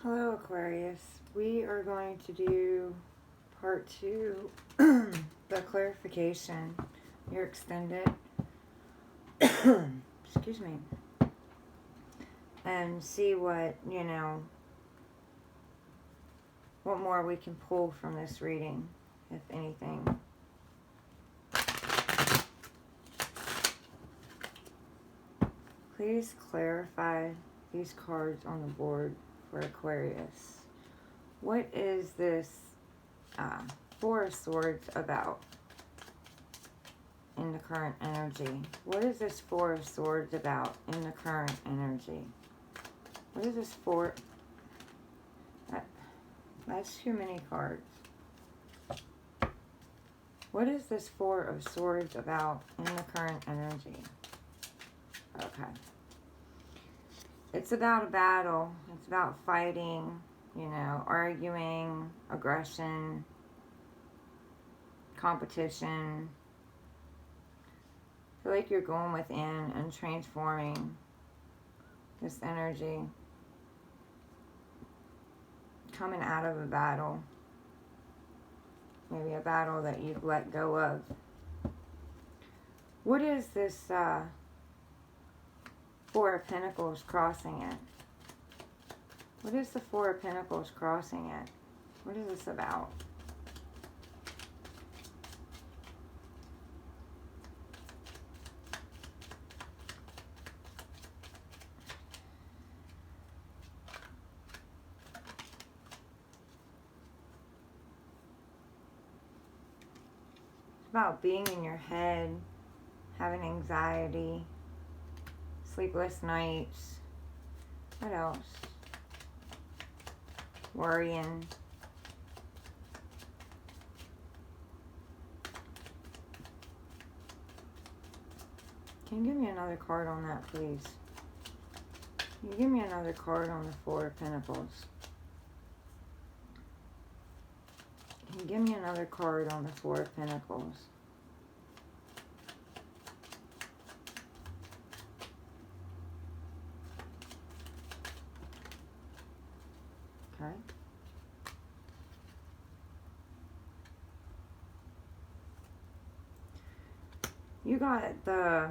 Hello, Aquarius. We are going to do part 2, the clarification, your extended, excuse me, and see what more we can pull from this reading, if anything. Please clarify these cards on the board for Aquarius. What is this Four of Swords about in the current energy? What is this Four of Swords about in the current energy? What is this Four? That's too many cards. What is this Four of Swords about in the current energy? Okay. It's about a battle. It's about fighting, arguing, aggression, competition. I feel like you're going within and transforming this energy. Coming out of a battle. Maybe a battle that you've let go of. What is this Four of Pentacles crossing it? What is the Four of Pentacles crossing it? What is this about? It's about being in your head, having anxiety, sleepless nights. What else? Worrying. Can you give me another card on that, please? Can you give me another card on the Four of Pentacles? Can you give me another card on the Four of Pentacles? Okay. You got the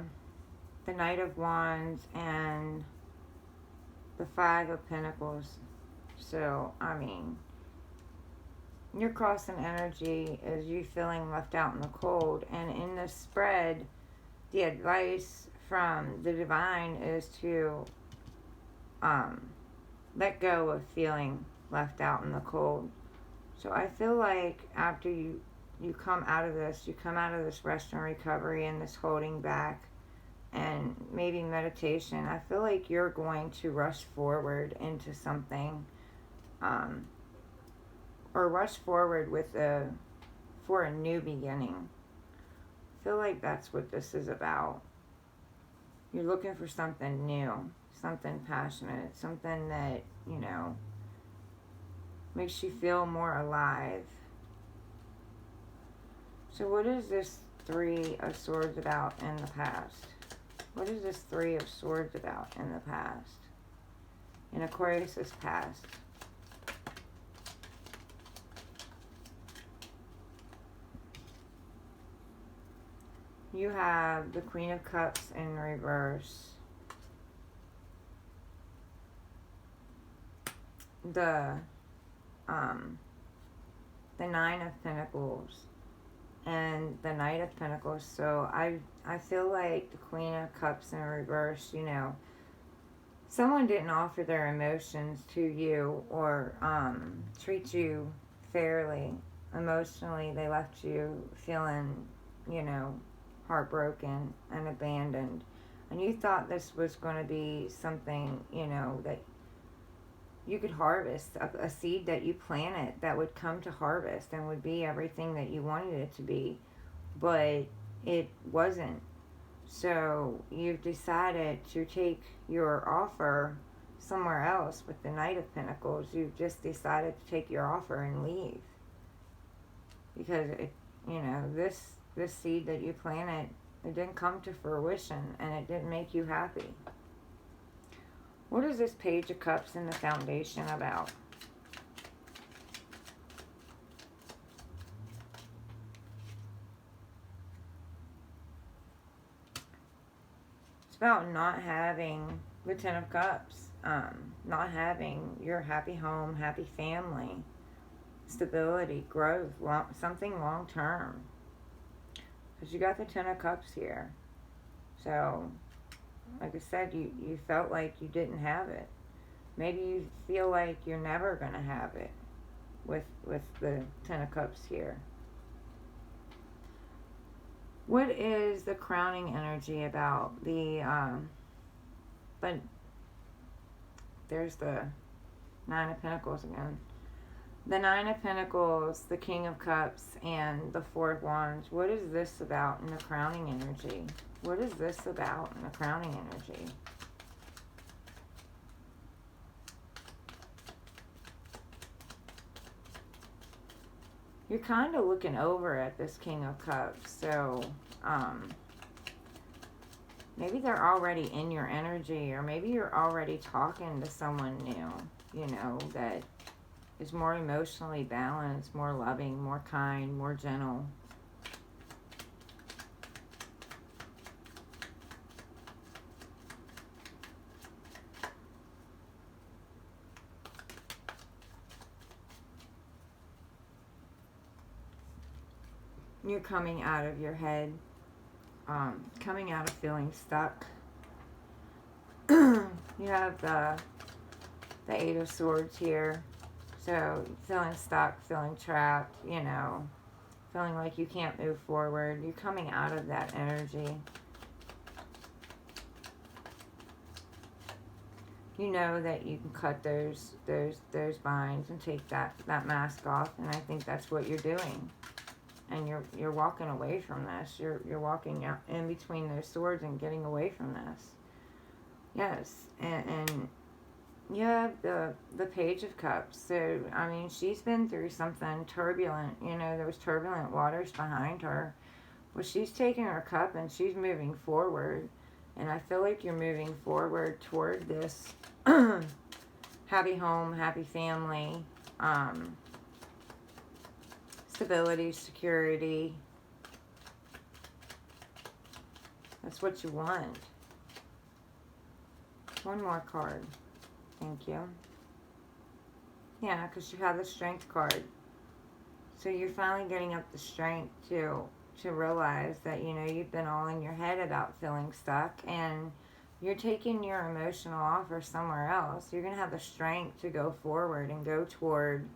Knight of Wands and the Five of Pentacles. So, I mean, your crossing energy is you feeling left out in the cold. And in this spread, the advice from the divine is to let go of feeling left out in the cold. So I feel like after you come out of this, you come out of this rest and recovery and this holding back and maybe meditation, I feel like you're going to rush forward into something, or rush forward for a new beginning. I feel like that's what this is about. You're looking for something new, something passionate, something that, makes you feel more alive. So what is this Three of Swords about in the past? What is this Three of Swords about in the past? In Aquarius's past? You have the Queen of Cups in reverse. The Nine of Pentacles and the Knight of Pentacles. So I feel like the Queen of Cups in reverse, someone didn't offer their emotions to you or treat you fairly emotionally. They left you feeling, heartbroken and abandoned. And you thought this was going to be something, that you could harvest, a seed that you planted that would come to harvest and would be everything that you wanted it to be, but it wasn't. So you've decided to take your offer somewhere else with the Knight of Pentacles. You've just decided to take your offer and leave because this seed that you planted, it didn't come to fruition and it didn't make you happy. What is this Page of Cups in the Foundation about? about not having the Ten of Cups, not having your happy home, happy family, stability, growth, something long term. Because you got the Ten of Cups here. So, like I said, you felt like you didn't have it. Maybe you feel like you're never going to have it with the Ten of Cups here. What is the crowning energy about but there's the Nine of Pentacles again. The Nine of Pentacles, the King of Cups, and the Four of Wands. What is this about in the crowning energy? What is this about in the crowning energy? You're kind of looking over at this King of Cups, so maybe they're already in your energy, or maybe you're already talking to someone new, you know, that is more emotionally balanced, more loving, more kind, more gentle. You're coming out of your head, coming out of feeling stuck. You have the Eight of Swords here. So, feeling stuck, feeling trapped, you know, feeling like you can't move forward. You're coming out of that energy. You know that you can cut those binds and take that mask off, and I think that's what you're doing. And you're walking away from this. You're walking out in between those swords and getting away from this. Yes, and you have the Page of Cups. So, I mean, she's been through something turbulent. You know, there was turbulent waters behind her. Well, she's taking her cup and she's moving forward. And I feel like you're moving forward toward this happy home, happy family, stability, security. That's what you want. One more card. Thank you. Yeah, because you have the Strength card. So you're finally getting up the strength to realize that, you know, you've been all in your head about feeling stuck, and you're taking your emotional offer somewhere else. You're going to have the strength to go forward and go toward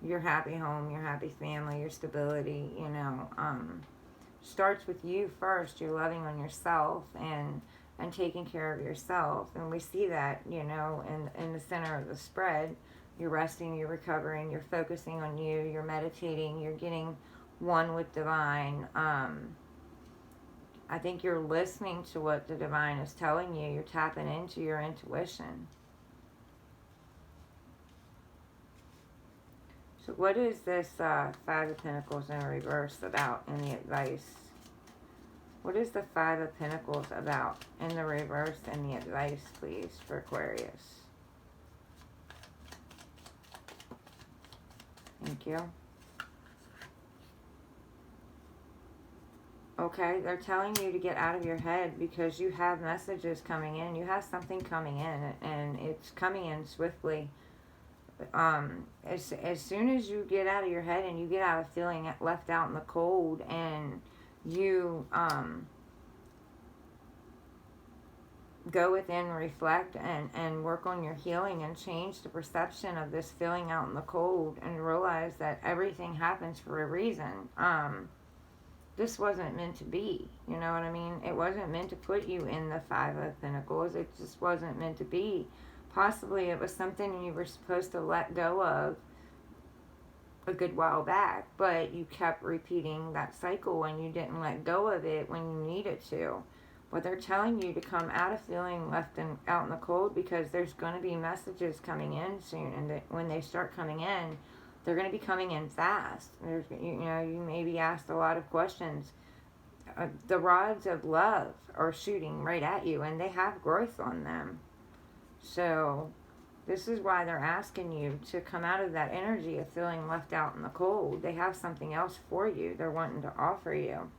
your happy home, your happy family, your stability, you know. Starts with you first. You're loving on yourself and taking care of yourself. And we see that, you know, in the center of the spread. You're resting, you're recovering, you're focusing on you, you're meditating, you're getting one with divine. I think you're listening to what the divine is telling you. You're tapping into your intuition. So what is this Five of Pentacles in reverse about in the advice? What is the Five of Pentacles about in the reverse and the advice, please, for Aquarius? Thank you. Okay, they're telling you to get out of your head because you have messages coming in. You have something coming in, and it's coming in swiftly. As soon as you get out of your head and you get out of feeling left out in the cold, and you go within, reflect, and work on your healing and change the perception of this feeling out in the cold, and realize that everything happens for a reason. This wasn't meant to be, you know what I mean? It wasn't meant to put you in the Five of Pentacles. It just wasn't meant to be. Possibly it was something you were supposed to let go of a good while back, but you kept repeating that cycle and you didn't let go of it when you needed to. But they're telling you to come out of feeling left out in the cold, because there's going to be messages coming in soon, and when they start coming in, they're going to be coming in fast. There's, you know, you may be asked a lot of questions. The rods of love are shooting right at you, and they have growth on them. So this is why they're asking you to come out of that energy of feeling left out in the cold. They have something else for you they're wanting to offer you.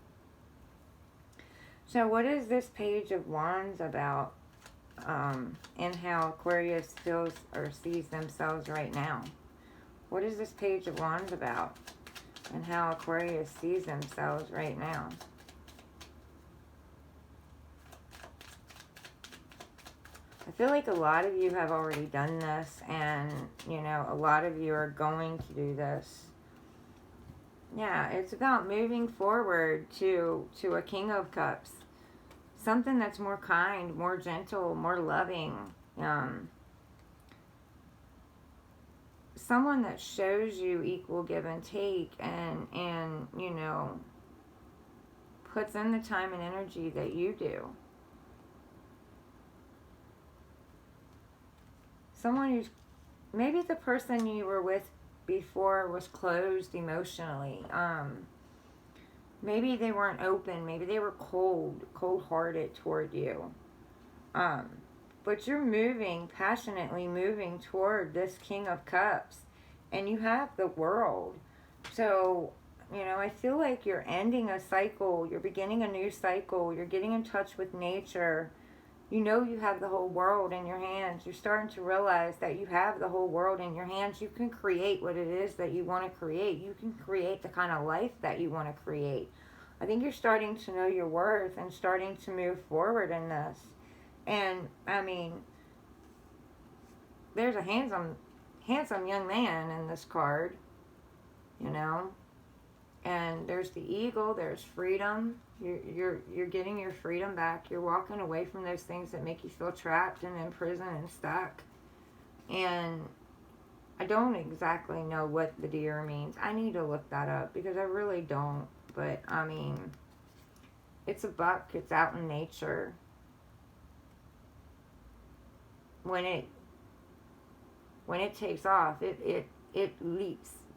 So what is this Page of Wands about, and how Aquarius feels or sees themselves right now? What is this Page of Wands about, and how Aquarius sees themselves right now? I feel like a lot of you have already done this, and, you know, a lot of you are going to do this. Yeah, it's about moving forward to a King of Cups. Something that's more kind, more gentle, more loving. Someone that shows you equal give and take, and you know, puts in the time and energy that you do. Someone who's, maybe the person you were with before was closed emotionally. Maybe they weren't open. Maybe they were cold-hearted toward you. But you're moving, passionately moving toward this King of Cups. And you have the world. So, you know, I feel like you're ending a cycle. You're beginning a new cycle. You're getting in touch with nature. You know you have the whole world in your hands. You're starting to realize that you have the whole world in your hands. You can create what it is that you want to create. You can create the kind of life that you want to create. I think you're starting to know your worth and starting to move forward in this. And, I mean, there's a handsome young man in this card, you know. And there's the eagle, there's freedom. You're getting your freedom back. You're walking away from those things that make you feel trapped and in prison and stuck. And I don't exactly know what the deer means. I need to look that up because I really don't. But, I mean, it's a buck. It's out in nature. When it takes off, it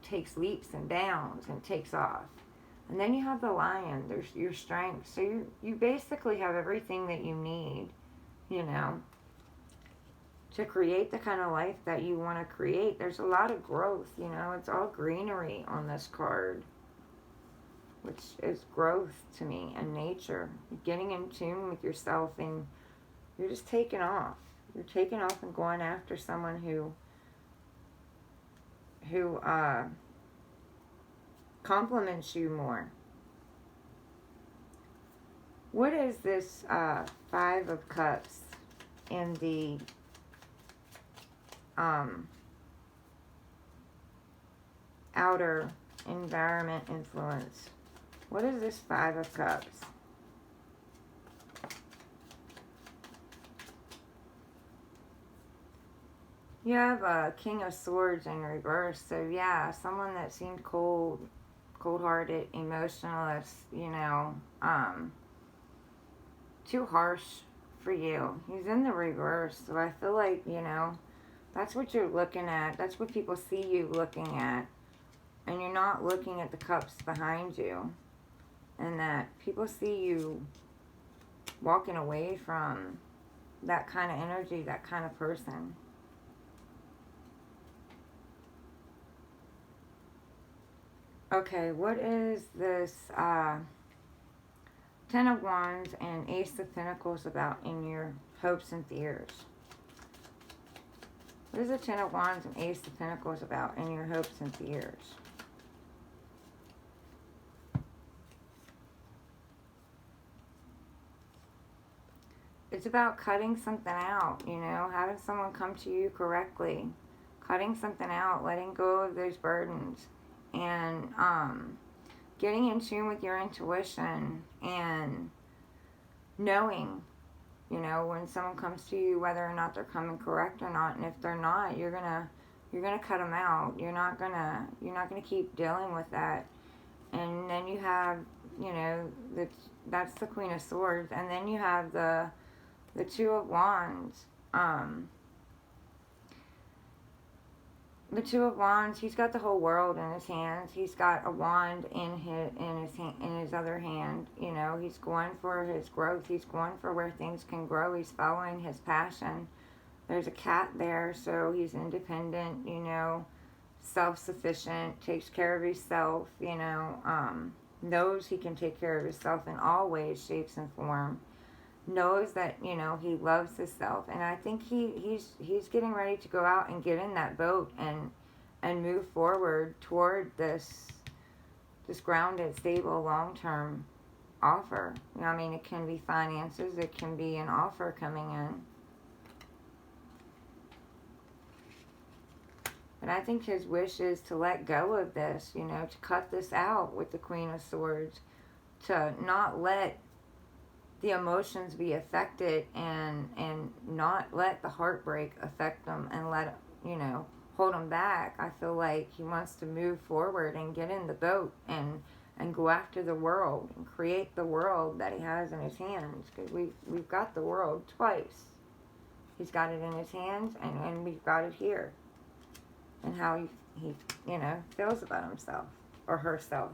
takes leaps and bounds and takes off. And then you have the lion. There's your strength. So you basically have everything that you need, you know, to create the kind of life that you want to create. There's a lot of growth, you know. It's all greenery on this card, which is growth to me and nature. You're getting in tune with yourself, and you're just taking off. You're taking off and going after someone who compliments you more. What is this Five of Cups in the outer environment influence? What is this Five of Cups? You have a King of Swords in reverse. So yeah, someone that seemed cold-hearted, emotionless, you know, too harsh for you. He's in the reverse. So I feel like, you know, that's what you're looking at. That's what people see you looking at. And you're not looking at the cups behind you. And that people see you walking away from that kind of energy, that kind of person. Okay, what is this Ten of Wands and Ace of Pentacles about in your hopes and fears? What is the Ten of Wands and Ace of Pentacles about in your hopes and fears? It's about cutting something out, you know, having someone come to you correctly. Cutting something out, letting go of those burdens. And getting in tune with your intuition and knowing, you know, when someone comes to you, whether or not they're coming correct or not. And if they're not, you're gonna cut them out. You're not gonna keep dealing with that. And then you have, you know, that's the Queen of Swords, and then you have the Two of Wands. The Two of Wands, he's got the whole world in his hands. He's got a wand in his other hand. You know, he's going for his growth. He's going for where things can grow. He's following his passion. There's a cat there, so he's independent, you know, self-sufficient, takes care of himself, you know. knows he can take care of himself in all ways, shapes, and form, knows that, you know, he loves himself. And I think he's getting ready to go out and get in that boat and move forward toward this grounded, stable, long-term offer. You know, I mean, it can be finances, it can be an offer coming in. But I think his wish is to let go of this, you know, to cut this out with the Queen of Swords, to not let the emotions be affected and not let the heartbreak affect them and let, you know, hold him back. I feel like he wants to move forward and get in the boat and go after the world and create the world that he has in his hands, because we've got the world twice. He's got it in his hands, and we've got it here. And how he, you know, feels about himself or herself.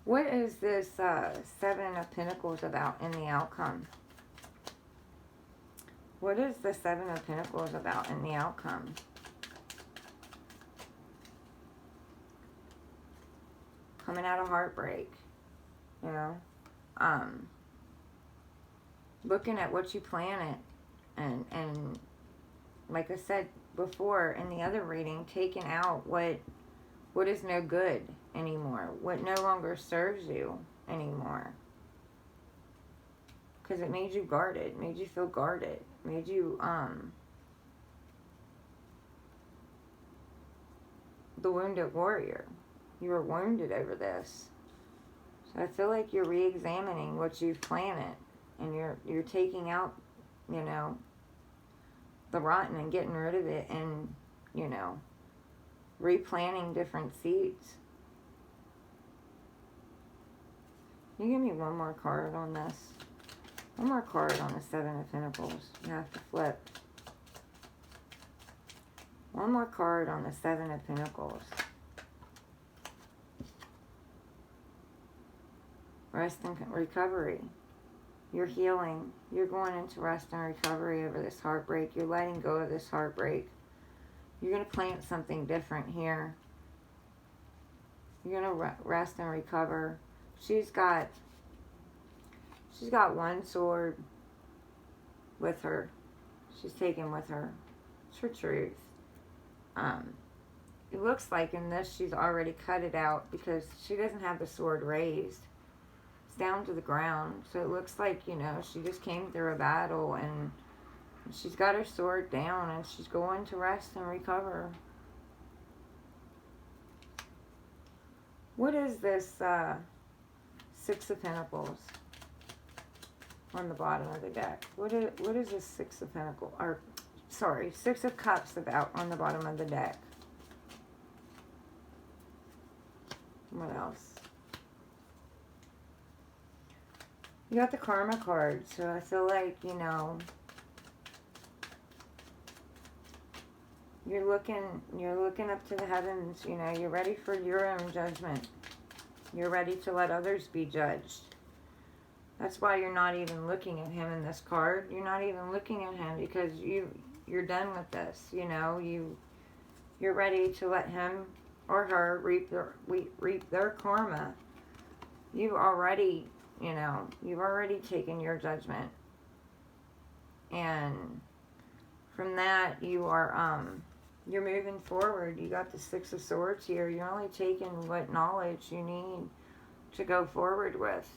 What is this Seven of Pentacles about in the outcome? What is the Seven of Pentacles about in the outcome? Coming out of heartbreak, you know. Looking at what you planted and like I said before in the other reading, taking out what is no good anymore, what no longer serves you anymore. Because it made you guarded, made you feel guarded, made you, the wounded warrior. You were wounded over this. So I feel like you're re-examining what you've planted, and you're taking out, you know, the rotten and getting rid of it, and, you know, replanting different seeds. Can you give me one more card on this? One more card on the Seven of Pentacles. You have to flip. One more card on the Seven of Pentacles. Rest and recovery. You're healing. You're going into rest and recovery over this heartbreak. You're letting go of this heartbreak. You're going to plant something different here. You're going to rest and recover. She's got one sword with her. She's taken with her. It's her truth. It looks like in this she's already cut it out because she doesn't have the sword raised. It's down to the ground. So it looks like, you know, she just came through a battle and she's got her sword down and she's going to rest and recover. What is this Six of Pentacles on the bottom of the deck? What is this Six of Pentacles, or sorry, Six of Cups about on the bottom of the deck? What else? You got the Karma card, so I feel like, you know, you're looking up to the heavens, you know, you're ready for your own judgment. You're ready to let others be judged. That's why you're not even looking at him in this card. You're not even looking at him because you're done with this, you know. You're ready to let him or her reap their karma. You've already, you know, you've already taken your judgment. And from that, you are, you're moving forward. You got the Six of Swords here. You're only taking what knowledge you need to go forward with.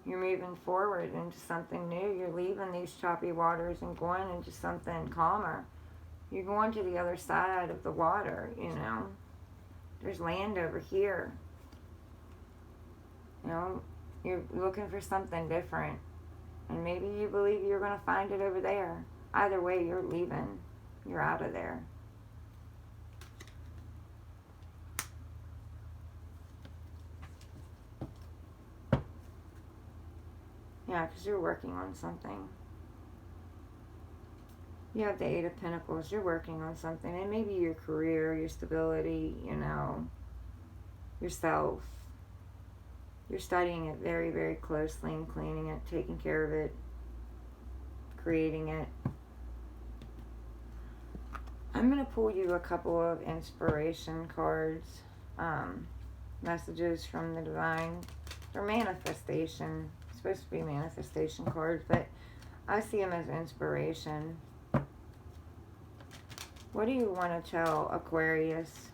You're moving forward into something new. You're leaving these choppy waters and going into something calmer. You're going to the other side of the water, you know. There's land over here. You know, you're looking for something different. And maybe you believe you're going to find it over there. Either way, you're leaving. You're out of there. Yeah, because you're working on something. You have the Eight of Pentacles. You're working on something. And maybe your career, your stability, you know, yourself. You're studying it very, very closely and cleaning it, taking care of it, creating it. I'm going to pull you a couple of inspiration cards um, messages from the divine for manifestation. It's supposed to be manifestation cards, but I see them as inspiration. What do you want to tell Aquarius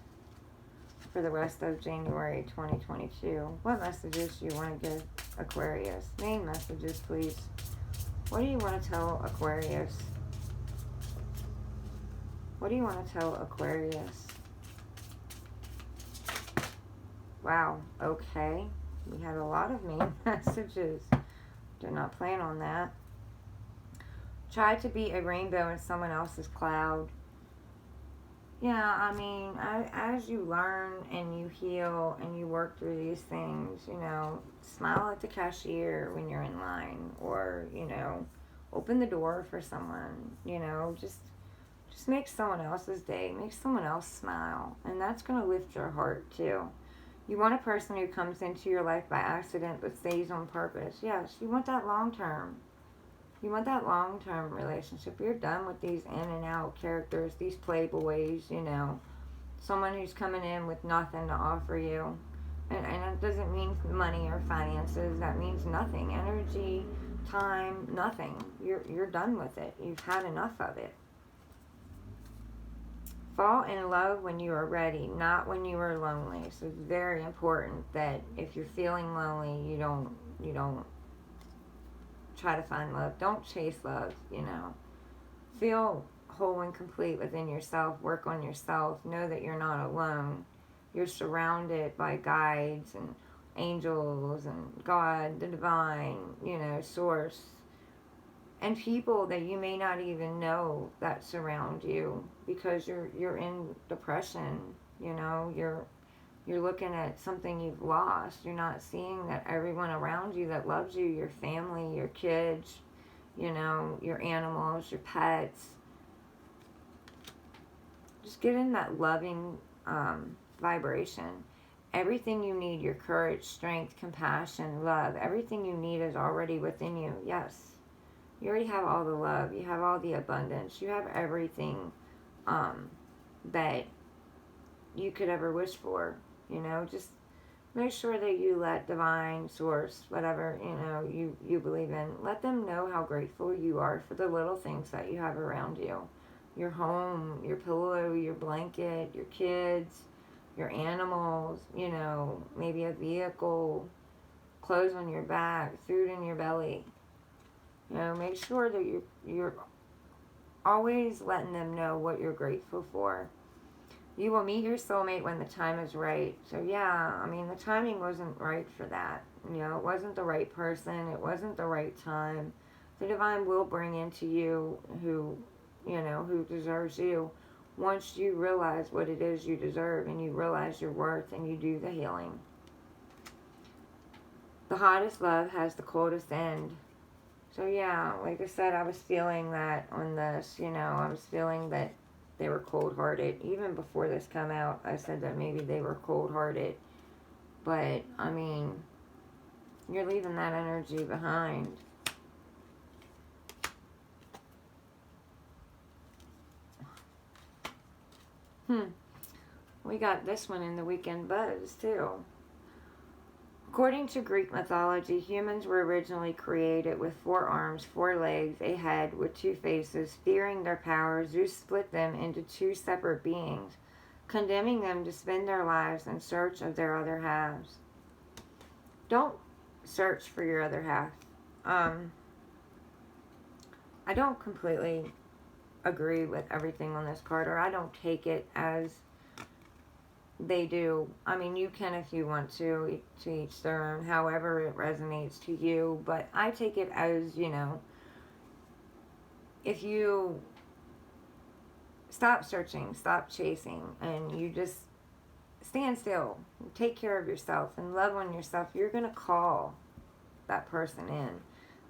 for the rest of January 2022? What messages do you want to give Aquarius? Main messages, please. What do you want to tell Aquarius? What do you want to tell Aquarius? Wow, okay. We had a lot of main messages. Did not plan on that. Try to be a rainbow in someone else's cloud. Yeah, I mean, as you learn and you heal and you work through these things, smile at the cashier when you're in line, or, open the door for someone, just make someone else's day, make someone else smile, and that's going to lift your heart too. You want a person who comes into your life by accident but stays on purpose. Yes, you want that long term. You want that long-term relationship. You're done with these in and out characters, these playboys, someone who's coming in with nothing to offer you. And it doesn't mean money or finances. That means nothing. Energy, time, nothing. You're done with it. You've had enough of it. Fall in love when you are ready, not when you are lonely. So it's very important that if you're feeling lonely, you don't try to find love. Don't chase love, Feel whole and complete within yourself. Work on yourself. Know that you're not alone. You're surrounded by guides and angels and God, the divine, source. And people that you may not even know that surround you because you're in depression, You're looking at something you've lost. You're not seeing that everyone around you that loves you, your family, your kids, your animals, your pets. Just get in that loving vibration. Everything you need, your courage, strength, compassion, love, everything you need is already within you. Yes. You already have all the love. You have all the abundance. You have everything that you could ever wish for. Just make sure that you let divine source, whatever, you believe in, let them know how grateful you are for the little things that you have around you. Your home, your pillow, your blanket, your kids, your animals, maybe a vehicle, clothes on your back, food in your belly. Make sure that you're always letting them know what you're grateful for. You will meet your soulmate when the time is right. So yeah, the timing wasn't right for that. It wasn't the right person. It wasn't the right time. The divine will bring into you who deserves you once you realize what it is you deserve and you realize your worth and you do the healing. The hottest love has the coldest end. So yeah, like I said, I was feeling that on this, I was feeling that they were cold-hearted. Even before this come out, I said that maybe they were cold-hearted. But, you're leaving that energy behind. We got this one in the Weekend Buzz, too. According to Greek mythology, humans were originally created with 4 arms, 4 legs, a head with 2 faces. Fearing their power, Zeus split them into 2 separate beings, condemning them to spend their lives in search of their other halves. Don't search for your other half. I don't completely agree with everything on this card, or I don't take it as they do. You can if you want to each their own, however it resonates to you. But I take it as, if you stop searching, stop chasing, and you just stand still, take care of yourself, and love on yourself, you're going to call that person in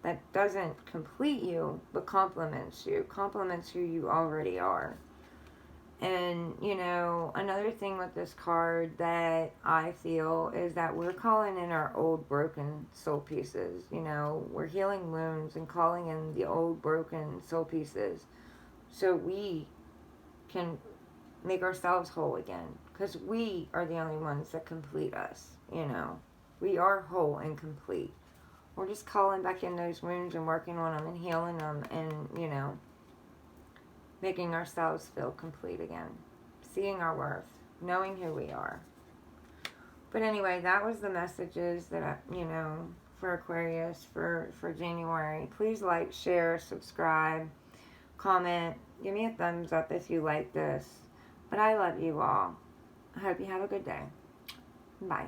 that doesn't complete you, but complements you, complements who you already are. And, another thing with this card that I feel is that we're calling in our old broken soul pieces. We're healing wounds and calling in the old broken soul pieces so we can make ourselves whole again. because we are the only ones that complete us, you know. We are whole and complete. We're just calling back in those wounds and working on them and healing them and, you know, making ourselves feel complete again. Seeing our worth. Knowing who we are. But anyway, that was the messages that, you know, for Aquarius for January. Please like, share, subscribe, comment. Give me a thumbs up if you like this. But I love you all. I hope you have a good day. Bye.